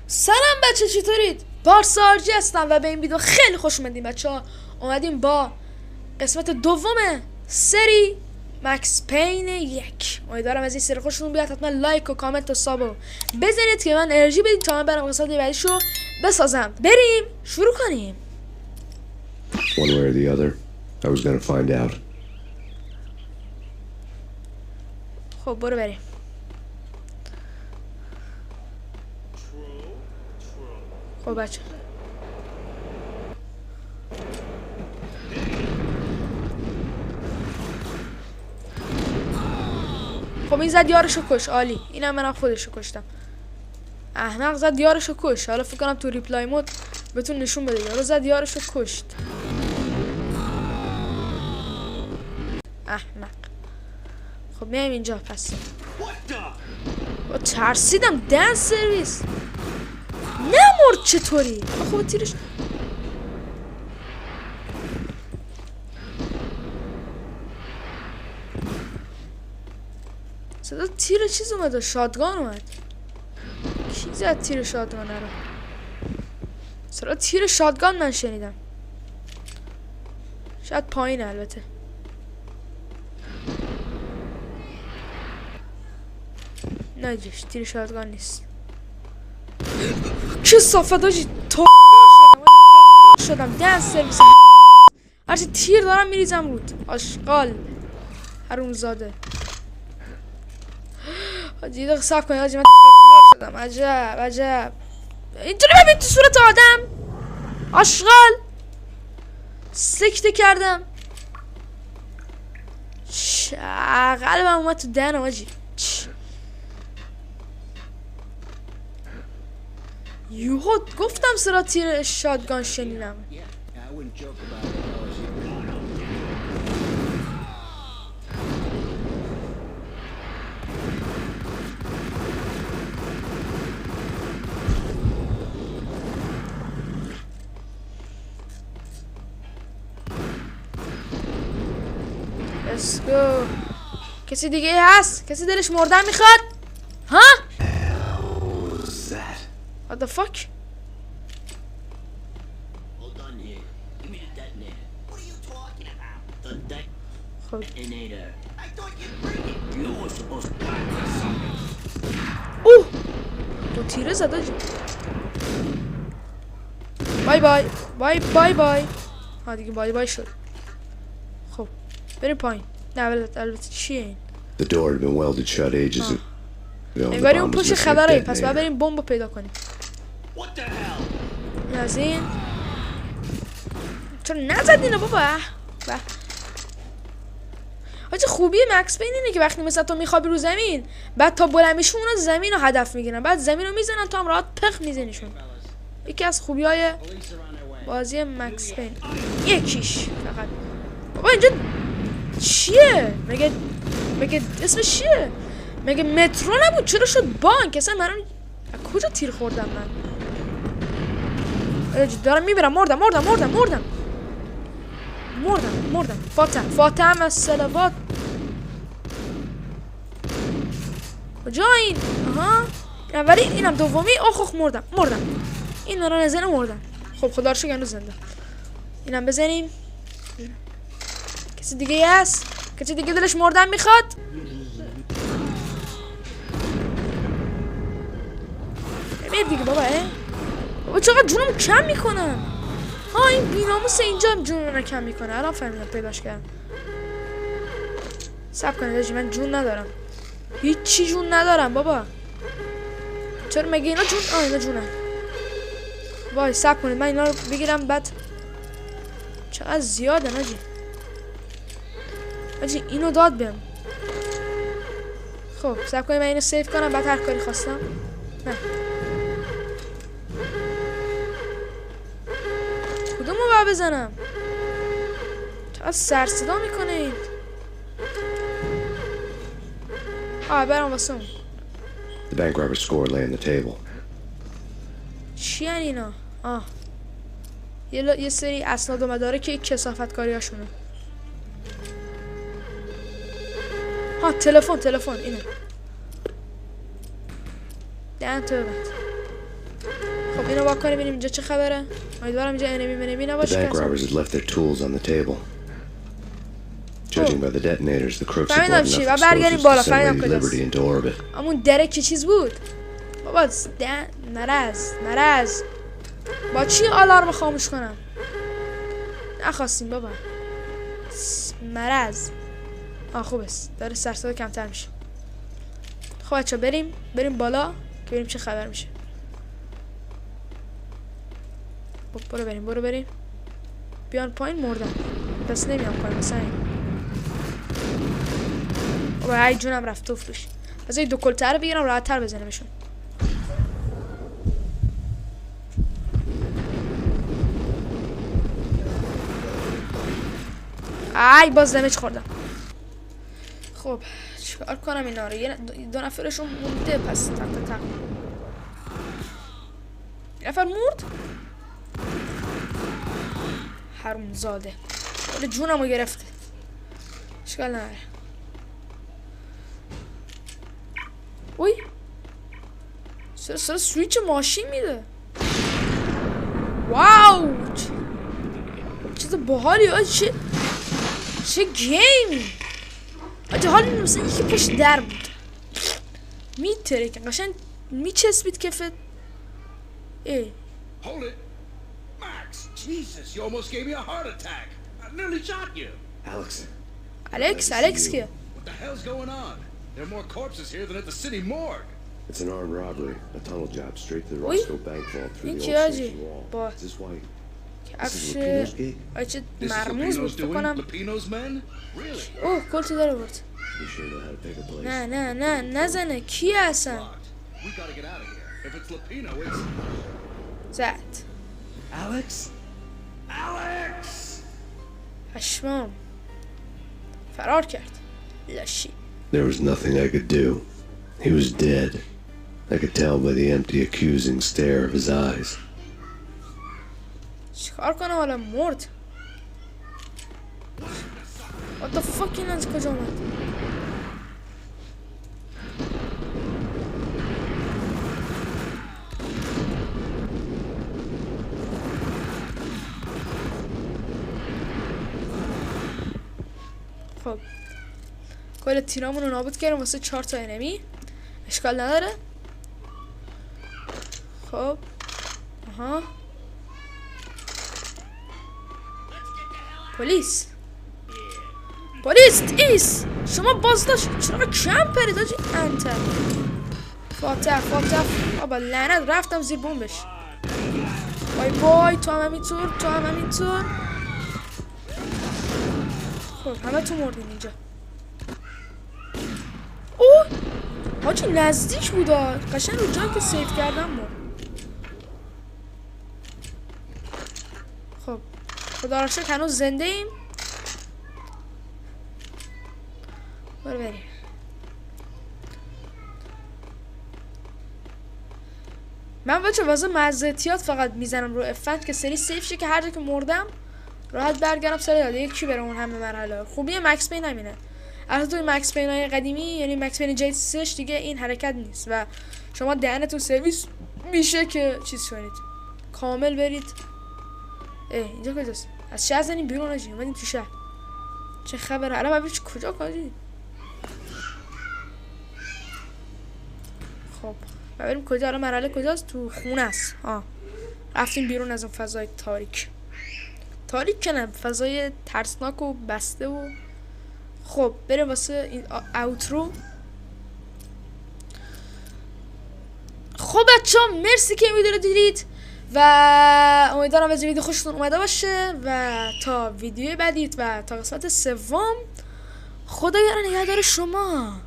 سلام بچه، چطورید؟ پارسا آرجی هستم و به این ویدیو خیلی خوش اومدین بچه ها. اومدیم با قسمت دوم سری مکس پین 1. امیدوارم از این سری خوشتون بیاد. حتما لایک و کامنت و سابو بزنید که من انرژی بدید تا من برم قسمت بعدیشو بسازم. بریم شروع کنیم. One way or the other, I was gonna find out. خب برو بریم. خب بچه خب این زد یارشو کش. عالی. اینم من خودشو کشتم. احمق زد یارشو کش. حالا فکر کنم تو ریپلای مود بهتون نشون بده یارو زد یارشو کشت. احمق. خب میایم اینجا. پس با ترسیدم. دن سرویس نمرد. چطوری؟ خب تیرش صدا تیر چیز اومد. شاتگان اومد. کی زد تیر شاتگان رو؟ صدا تیر شاتگان من شنیدم. شاید پایین. البته نجیش تیر شاتگان نیست. چه صافت هاجی. تا شدم دن سرویس. هرچی تیر دارم میریزم رود. آشغال حروم زاده. حاجی دقیقه صف کنید حاجی. من شدم. عجب اینطوری ببین تو صورت آدم. آشغال سکته کردم. قلبم اومد تو دهنم حاجی. یوهو گفتم سرا تیر شاتگان شنیدم. Let's go. کسی دیگه هست؟ کسی دلش مردن میخواد؟ ها؟ What the fuck? Hold on here. Give me the detonator. What are you talking about? The detonator. I thought you'd bring it. You were supposed to buy something. تو تیره زده جی. بای بای. بای بای بای. ها دیگه بای بای شد. خب بریم پایین. نه البته چیه این؟ The door had been welded shut ages ago. انگاری اون پشت خبره. پس باید بریم بمب پیدا کنیم. What the hell? از این چرا نزدینه بابا؟ حاجی خوبی مکس پین اینه که وقتی مثلا تو میخوابی رو زمین، بعد تا بلند میشون اونا زمین رو هدف میگیرن، بعد زمین رو میزنن تا هم راحت پخ میزنیشون. یکی از خوبی های بازی مکس پین یکیش فقط. بابا اینجا چیه؟ مگه اسمش چیه؟ مگه مترو نبود؟ چرا شد بانک؟ اصلا من کجا تیر خوردم من؟ دارم میبرم. مردم. فاتحه از صلوات. کجا این؟ آها اولی اینم دومی. آخ مردم. این رو نزنه مردم. خب خدا رو شکر هنوز زنده. اینم بزنیم. کسی دیگه هست؟ کسی دیگه دلش مردن میخواد؟ ببین دیگه بابا. بابا چقدر جونم کم میکنن. ها این بیناموس اینجا جونم کم میکنه. الان فهمیدم پیداش کردم. صبر کنید آجی من جون ندارم. هیچی جون ندارم بابا. چرا مگه اینا جون؟ اینا جونن. وای صبر کنید من اینا رو بگیرم. بعد چقدر زیاده آجی اینو داد بهم. خب صبر کنید من اینو سیف کنم بعد هر کاری خواستم. نه کدومو باید بزنم؟ چقدر سرصدا میکنه این. برام واسه اون. The bank robber's score lay on the table. چی یعنی اینا؟ یه سری اسناد و مدارک که کثافت کاریاشونه. تلفن اینه. دهن تو ببند. خب اینو واکنه ببینیم اینجا چه خبره. امیدوارم اینجا انمی The نباشه. bank robbers had left their tools on the table. Judging by the detonators, the crooks had blown enough explosives to send Lady Liberty into orbit. همون درک که چیز بود. بابا نرز با چی آلارم خاموش کنم؟ نخواستیم بابا. مرز. خوب است. داره سرصدا کمتر میشه. خب بچا بریم بالا که بریم چه خبر میشه. خب برو بریم. بیان پایین مردن. پس نمیام پایین مثلا این. بابا ای جونم رفت توفش. بذار این 2 کلته رو بگیرم راحت تر بزنمشون. ای باز دمج خوردم. خب چیکار کنم اینا رو؟ یه 2 نفرشون مونده پس تق یه نفر مرد. حروم زاده ولی جونمو گرفته. اشکال نداره. اوی سر سویچ ماشین میده. واو چیز باحالی. چه گیم. آجا حال مثلا یکی پشت در بود میتره که قشنگ میچسبید کفت. Hold it. Max, Jesus, you almost gave me a heart attack. I nearly shot you. Alex کیه؟ What the hell's going on? There are more corpses here than at the city morgue. It's an armed robbery. A tunnel job straight to the Oi. Roscoe Bank vault through این the کیه old آجی؟ station wall. با Is this why? کفش Lupino's gig? آجی This is مرموز بود Lupino's فکر doing? کنم. Lupino's men? Really? اوه کلتو داره برد. You sure know how to pick a place? نه نزنه. کیه اصلا؟ Locked. We gotta get out of here. If it's Lupino, it's... زد. Alex? Alex! پشمام فرار کرد لاشی. There was nothing I could do. He was dead. I could tell by the empty, accusing stare of his eyes. چیکار کنم حالا؟ مرد. What the fuck این از کجا اومد؟ خب کل تیرامون رو نابود کردم واسه 4 تا انمی. اشکال نداره. خب پلیس ایس شما بازداشت. چرا کم پرید آجی انتر. فاتح بابا لعنت رفتم زیر بمبش. وای تو هم همینطور. خب همه تو مردین اینجا. اوه حاجی نزدیک بودا. قشنگ رو جایی که سیف کردم مرد. خب خدا را شکر هنوز زنده ایم. برو بریم. من بچه واسه مزیتیات فقط میزنم رو افنت که سری سیف شه که هر جا که مردم راحت برگردم سر یاد یکی بره اون همه مرحله. خوبی مکس پین همینه. البته توی مکس پین های قدیمی یعنی مکس پین جدید 3 دیگه این حرکت نیست و شما دهنتون سرویس میشه که چیز کنید کامل برید. اینجا کجاست؟ از شهر زنیم بیرون نشیم. اومدیم تو شهر. چه خبره؟ الان ببینیم کجا کاجی. خب ببینیم کجا. الان مرحله کجاست؟ تو خونه است. رفتیم بیرون از اون فضای تاریک که نه فضای ترسناک و بسته و خب بریم واسه این اوترو. خب بچه ها مرسی که این ویدیو رو دیدید و امیدوارم از ویدیو خوشتون اومده باشه و تا ویدیو بعدی و تا قسمت 3 خدا یار نگهدار شما.